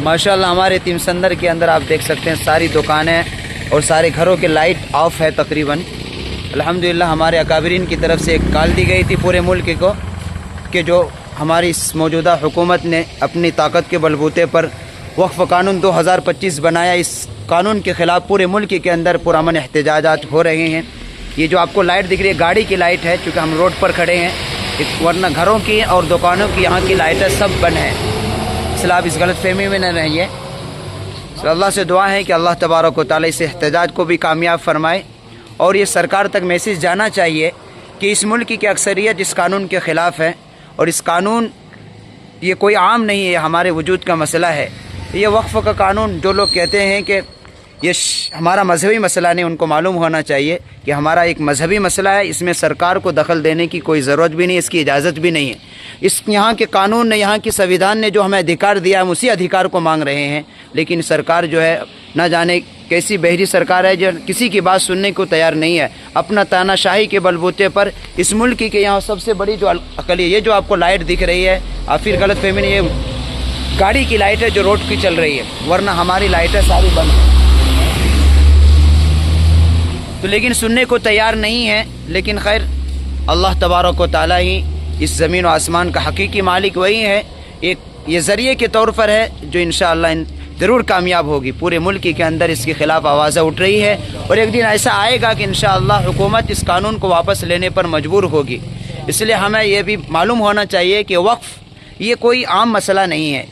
माशाल्लाह हमारे यतीम संदर के अंदर आप देख सकते हैं सारी दुकानें और सारे घरों के लाइट ऑफ है तकरीबन। अल्हम्दुलिल्लाह हमारे अकाबरीन की तरफ से एक कॉल दी गई थी पूरे मुल्क को कि जो हमारी इस मौजूदा हुकूमत ने अपनी ताकत के बलबूते पर वक्फ कानून 2025 बनाया, इस कानून के ख़िलाफ़ पूरे मुल्क के अंदर पुरअमन एहतजाजात हो रहे हैं। ये जो आपको लाइट दिख रही है गाड़ी की लाइट है, चूँकि हम रोड पर खड़े हैं, वरना घरों की और दुकानों की यहाँ की लाइटें सब बंद हैं, इसलिए आप इस गलत फहमी में न रहिए। तो अल्लाह से दुआ है कि अल्लाह तबारक व तआला इस एहतजाज को भी कामयाब फरमाए और ये सरकार तक मैसेज जाना चाहिए कि इस मुल्क की अक्सरियत इस कानून के ख़िलाफ़ है और इस कानून ये कोई आम नहीं है, हमारे वजूद का मसला है। ये वक्फ़ का कानून जो लोग कहते हैं कि ये हमारा मजहबी मसला नहीं, उनको मालूम होना चाहिए कि हमारा एक मजहबी मसला है, इसमें सरकार को दखल देने की कोई ज़रूरत भी नहीं, इसकी इजाज़त भी नहीं है। इस यहाँ के कानून ने, यहाँ की संविधान ने जो हमें अधिकार दिया, हम उसी अधिकार को मांग रहे हैं। लेकिन सरकार जो है न जाने कैसी बहरी सरकार है जो किसी की बात सुनने को तैयार नहीं है, अपना तानाशाही के बलबूते पर इस मुल्क के यहाँ सबसे बड़ी जो अकली, ये जो आपको लाइट दिख रही है, आप फिर गलत फहमी नहीं, ये गाड़ी की लाइट है जो रोड की चल रही है, वरना हमारी लाइटें सारी बंद हैं। तो लेकिन सुनने को तैयार नहीं है। लेकिन खैर अल्लाह तबारक व तआला ही इस ज़मीन व आसमान का हकीकी मालिक वही है, एक ये ज़रिए के तौर पर है जो इंशाअल्लाह ज़रूर कामयाब होगी। पूरे मुल्क के अंदर इसके ख़िलाफ़ आवाज़ें उठ रही है और एक दिन ऐसा आएगा कि इंशाअल्लाह हुकूमत इस कानून को वापस लेने पर मजबूर होगी। इसलिए हमें यह भी मालूम होना चाहिए कि वक्फ़ ये कोई आम मसला नहीं है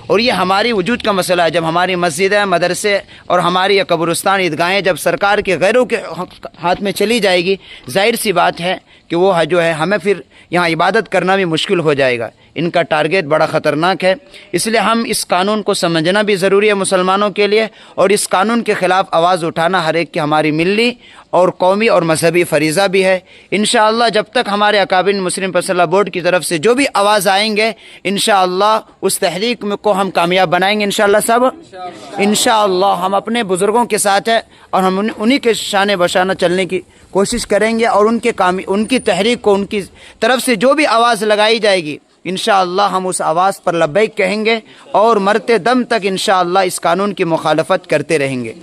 और ये हमारी वजूद का मसला है। जब हमारी मस्जिदें, मदरसे और हमारी कब्रिस्तान, ईदगाहें जब सरकार के गैरों के हाथ में चली जाएगी, जाहिर सी बात है कि वो जो है हमें फिर यहाँ इबादत करना भी मुश्किल हो जाएगा। इनका टारगेट बड़ा ख़तरनाक है, इसलिए हम इस कानून को समझना भी ज़रूरी है मुसलमानों के लिए और इस कानून के ख़िलाफ़ आवाज़ उठाना हर एक की हमारी मिल्ली और कौमी और मजहबी फ़रीज़ा भी है। इंशाअल्लाह जब तक हमारे अकाबिर मुस्लिम फैसला बोर्ड की तरफ से जो भी आवाज़ आएंगे, इंशाअल्लाह उस तहरीक में को हम कामयाब बनाएंगे इंशाअल्लाह। सब इंशाअल्लाह हम अपने बुज़ुर्गों के साथ हैं और हम उन्हीं के शान बशाना चलने की कोशिश करेंगे और उनकी तहरीक को, उनकी तरफ से जो भी आवाज़ लगाई जाएगी, इंशाअल्लाह हम उस आवाज़ पर लब्बैक कहेंगे और मरते दम तक इंशाअल्लाह इस कानून की मुखालफत करते रहेंगे।